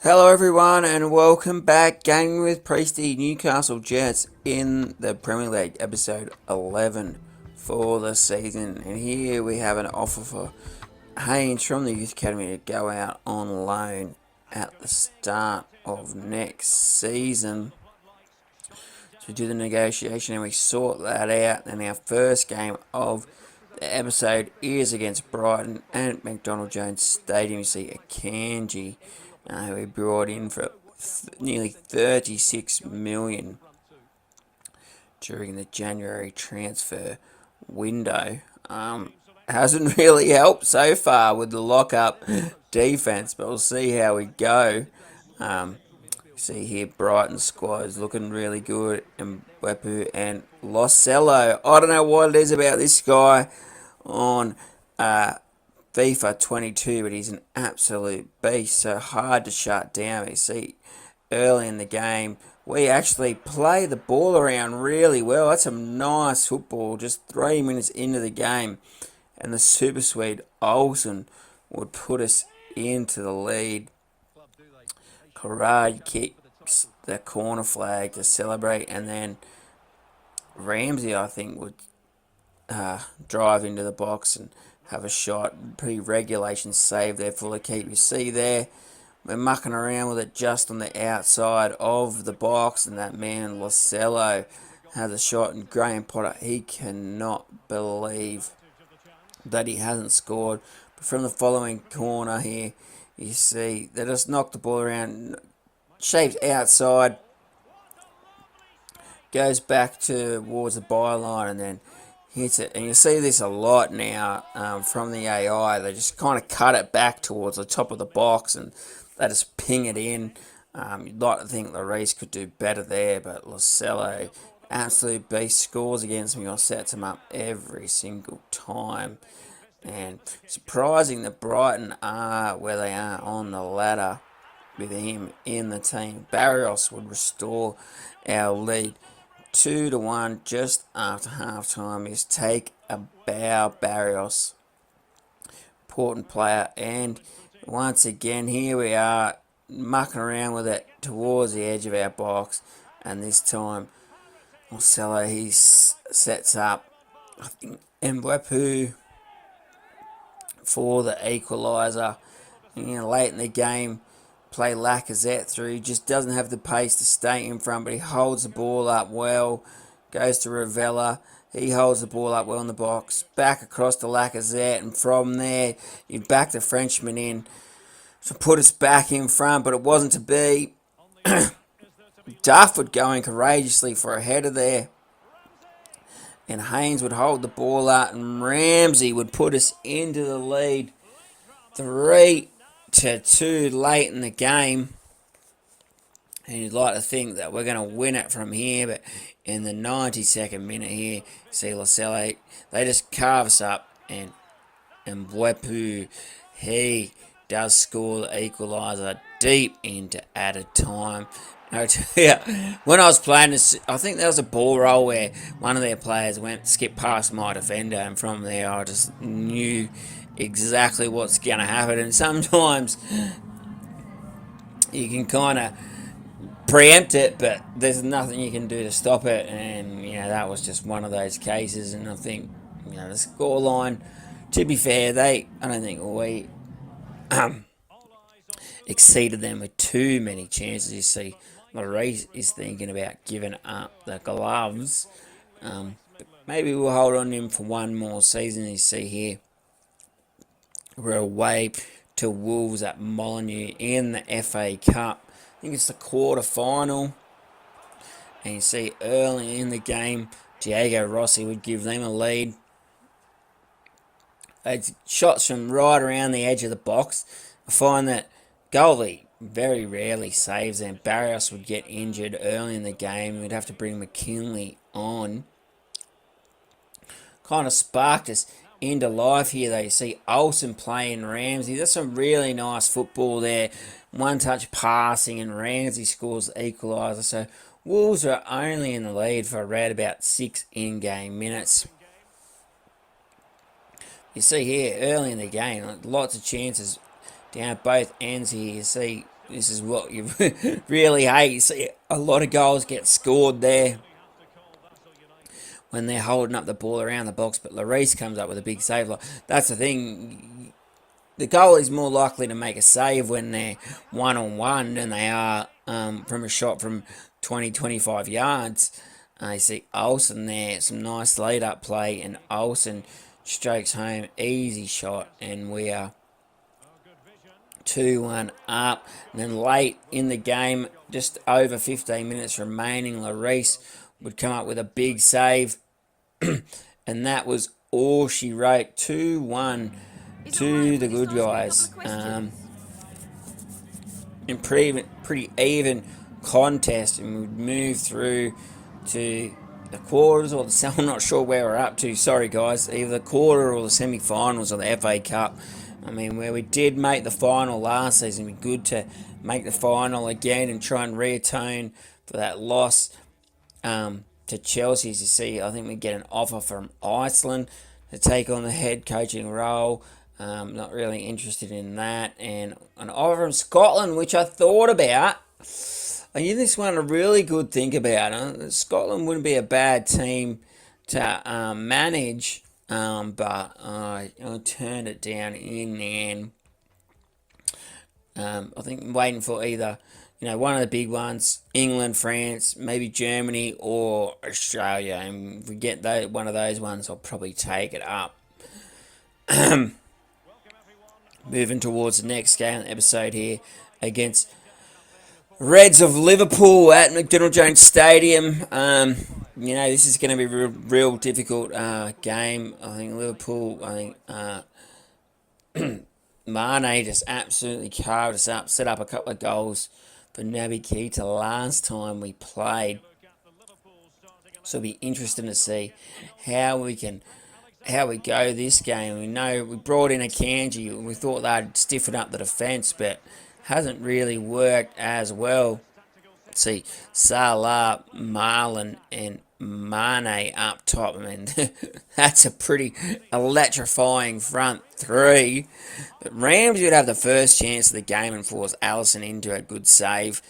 Hello everyone and welcome back. Gaming with Priesty, Newcastle Jets in the Premier League, episode 11 for the season. And here we have an offer for Haynes from the Youth Academy to go out on loan at the start of next season to do the negotiation, and we sort that out. And our first game of the episode is against Brighton and McDonald Jones Stadium. You see Akanji, who we brought in for nearly 36 million during the January transfer window. Hasn't really helped so far with the lock-up defence, but we'll see how we go. See here, Brighton squad is looking really good, and Wepu and Losello. I don't know what it is about this guy on FIFA 22, but he's an absolute beast, so hard to shut down. You see, early in the game, we actually play the ball around really well. That's some nice football, just 3 minutes into the game, and the Super Swede Olsen would put us into the lead. Karad kicks the corner flag to celebrate, and then Ramsey, I think, would drive into the box and have a shot. Pretty regulation save there for the keeper. You see there, we're mucking around with it just on the outside of the box, and that man Losello has a shot, and Graham Potter, he cannot believe that he hasn't scored. But from the following corner here, you see they just knocked the ball around, shapes outside, goes back towards the byline, and then hits it. And you see this a lot now from the AI. They just kind of cut it back towards the top of the box, and they just ping it in. You'd like to think Lloris could do better there, but Losello, absolute beast, scores against me or sets him up every single time. And surprising that Brighton are where they are on the ladder with him in the team. Barrios would restore our lead 2-1 just after half time. Is take a bow, Barrios. Important player. And once again, here we are mucking around with it towards the edge of our box. And this time, Marcelo, he sets up, I think, Mbwepu for the equaliser. Late in the game, play Lacazette through. He just doesn't have the pace to stay in front, but he holds the ball up well. Goes to Ravella. He holds the ball up well in the box. Back across to Lacazette, and from there, you back the Frenchman in to put us back in front, but it wasn't to be. Duff would go in courageously for a header there, and Haynes would hold the ball up, and Ramsey would put us into the lead 3-2 late in the game. And you'd like to think that we're going to win it from here, but in the 92nd minute here, see Losello, they just carve us up, and Mbwepu, he does score the equaliser deep into added time. I tell you, when I was playing this, I think there was a ball roll where one of their players skipped past my defender, and from there I just knew exactly what's going to happen. And sometimes you can kind of preempt it, but there's nothing you can do to stop it. And that was just one of those cases. And I think the scoreline, to be fair, I don't think we exceeded them with too many chances. You see, Lloris is thinking about giving up the gloves. But maybe we'll hold on to him for one more season. You see here, we're away to Wolves at Molineux in the FA Cup. I think it's the quarter final. And you see early in the game, Diego Rossi would give them a lead. It's shots from right around the edge of the box. I find that goalie very rarely saves them. Barrios would get injured early in the game. We'd have to bring McKinley on. Kind of sparked us into life here, though. You see Olsen playing Ramsey. That's some really nice football there. One touch passing, and Ramsey scores the equaliser. So Wolves are only in the lead for around about 6 in-game minutes. You see here, early in the game, lots of chances down at both ends here. You see this is what you really hate. You see a lot of goals get scored there when they're holding up the ball around the box, but Lloris comes up with a big save. That's the thing. The goalie's more likely to make a save when they're one-on-one than they are from a shot from 20, 25 yards. You see Olsen there, some nice lead-up play, and Olsen strokes home, easy shot, and we are 2-1 up. And then late in the game, just over 15 minutes remaining, Lloris would come up with a big save, and that was all she wrote. 2-1 to the good guys. In pretty even contest, and we move through to the quarters or the I'm not sure where we're up to. Sorry guys, either the quarter or the semi-finals of the FA Cup. I mean, where we did make the final last season, it'd be good to make the final again and try and reatone for that loss to Chelsea. As you see, I think we get an offer from Iceland to take on the head coaching role. Not really interested in that. And an offer from Scotland, which I thought about. I give this one a really good think about. Scotland wouldn't be a bad team to manage, but I turned it down in the end. I think I'm waiting for either, one of the big ones, England, France, maybe Germany or Australia. And if we get one of those ones, I'll probably take it up. Moving towards the next game episode here against Reds of Liverpool at McDonald Jones Stadium. This is going to be a real difficult game. I think Liverpool, Mane just absolutely carved us up, set up a couple of goals for Naby Keita last time we played. So it'll be interesting to see how we go this game. We know we brought in a Kanji. We thought they'd stiffen up the defence, but hasn't really worked as well. Let's see, Salah, Marlon, and Mane up top. I mean, that's a pretty electrifying front three. But Ramsey would have the first chance of the game and force Alisson into a good save.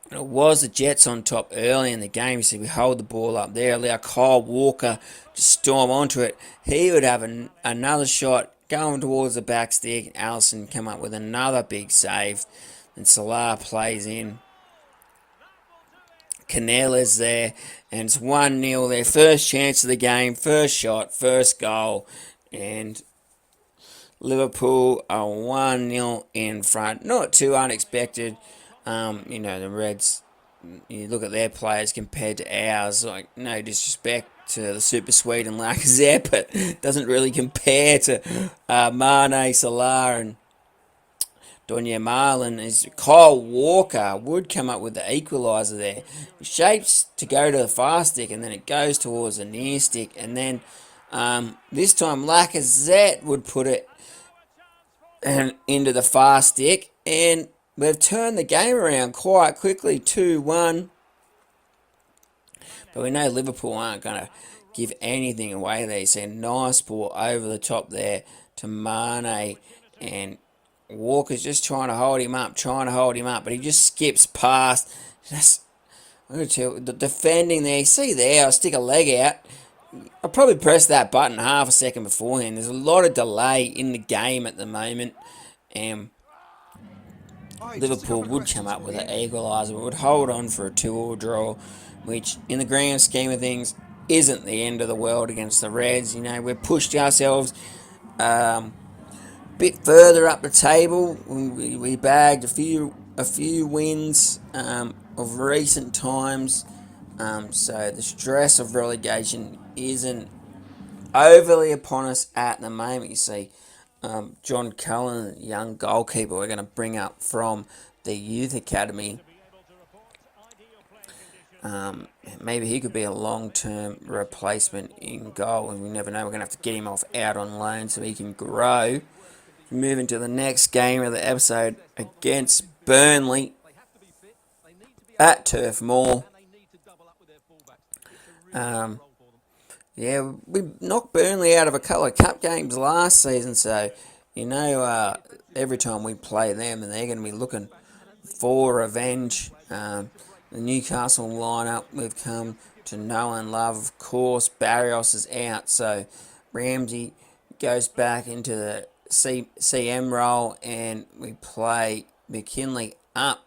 It was the Jets on top early in the game. You see, we hold the ball up there, allow Kyle Walker to storm onto it. He would have another shot going towards the back stick. Alisson come up with another big save. And Salah plays in. Canella's there. And it's 1-0 there. First chance of the game. First shot. First goal. And Liverpool are 1-0 in front. Not too unexpected. The Reds, you look at their players compared to ours, like, no disrespect to the Super Swede and Lacazette, but it doesn't really compare to Mane, Salah, and Donya Marlon. Is Kyle Walker would come up with the equaliser there. It shapes to go to the far stick, and then it goes towards the near stick, and then this time Lacazette would put it into the far stick, and we've turned the game around quite quickly, 2-1. But we know Liverpool aren't going to give anything away there. You see a nice ball over the top there to Mane, and Walker's just trying to hold him up, but he just skips past. I'm going to tell you, the defending there, you see there, I'll stick a leg out. I'll probably press that button half a second beforehand. There's a lot of delay in the game at the moment, and Liverpool would come up with an equaliser, would hold on for a 2-2 draw, which in the grand scheme of things isn't the end of the world against the Reds. We've pushed ourselves a bit further up the table. We bagged a few wins of recent times, so the stress of relegation isn't overly upon us at the moment. You see, John Cullen, young goalkeeper, we're going to bring up from the youth academy. Maybe he could be a long-term replacement in goal, and we never know. We're going to have to get him out on loan so he can grow. Moving to the next game of the episode against Burnley at Turf Moor. We knocked Burnley out of a couple of cup games last season, so every time we play them, and they're going to be looking for revenge. The Newcastle lineup we've come to know and love. Of course, Barrios is out, so Ramsey goes back into the CM role, and we play McKinley up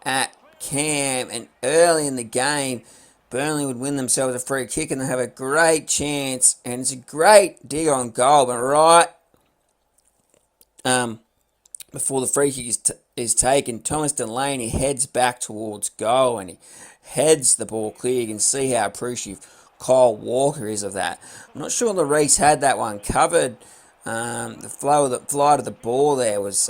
at Cam. And early in the game, Burnley would win themselves a free kick, and they have a great chance, and it's a great dig on goal, but right before the free kick is taken, Thomas Delaney heads back towards goal, and he heads the ball clear. You can see how appreciative Kyle Walker is of that. I'm not sure the Reese had that one covered. The flight of the ball there was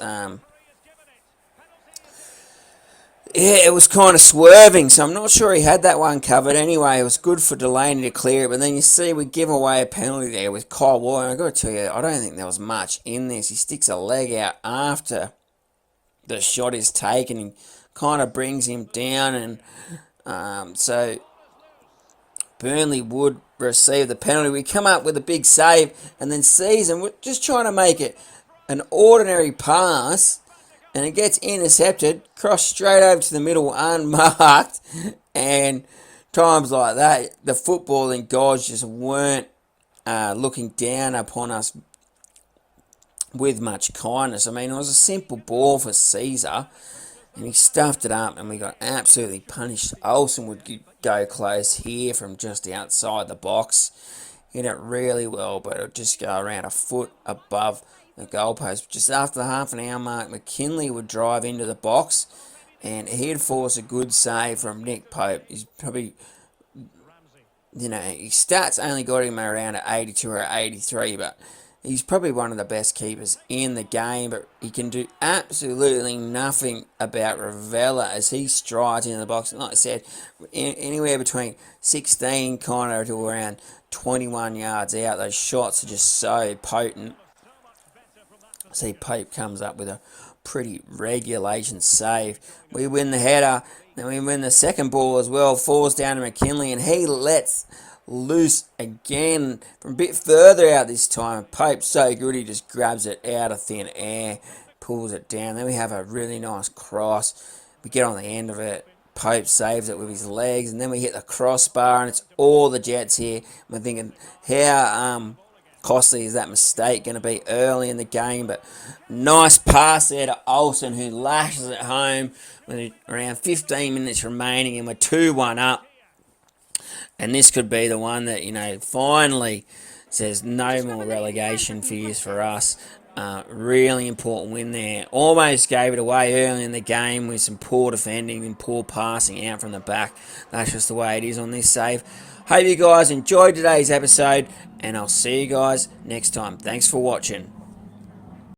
it was kind of swerving, so I'm not sure he had that one covered. Anyway, it was good for Delaney to clear it, but then you see we give away a penalty there with Kyle Walker. I've got to tell you, I don't think there was much in this. He sticks a leg out after the shot is taken and kind of brings him down, and so Burnley would receive the penalty. We come up with a big save, and then Season, we're just trying to make it an ordinary pass, and it gets intercepted, crossed straight over to the middle unmarked, and times like that, the footballing gods just weren't looking down upon us with much kindness. I mean, it was a simple ball for Caesar, and he stuffed it up, and we got absolutely punished. Olsen would go close here from just outside the box, hit it really well, but it would just go around a foot above the goalpost. Just after the half an hour mark, McKinley would drive into the box, and he'd force a good save from Nick Pope. He's probably, his stats only got him around at 82 or 83, but he's probably one of the best keepers in the game, but he can do absolutely nothing about Ravella as he strides into the box. And like I said, anywhere between 16 kind of to around 21 yards out, those shots are just so potent. See, Pope comes up with a pretty regulation save. We win the header, then we win the second ball as well. Falls down to McKinley, and he lets loose again from a bit further out this time. Pope's so good, he just grabs it out of thin air, pulls it down. Then we have a really nice cross. We get on the end of it. Pope saves it with his legs, and then we hit the crossbar, and it's all the Jets here. We're thinking, how costly is that mistake going to be early in the game? But nice pass there to Olsen, who lashes it home with around 15 minutes remaining, and we're 2-1 up. And this could be the one that, finally says no more relegation fears for us. Really important win there. Almost gave it away early in the game with some poor defending and poor passing out from the back. That's just the way it is on this save. Hope you guys enjoyed today's episode, and I'll see you guys next time. Thanks for watching.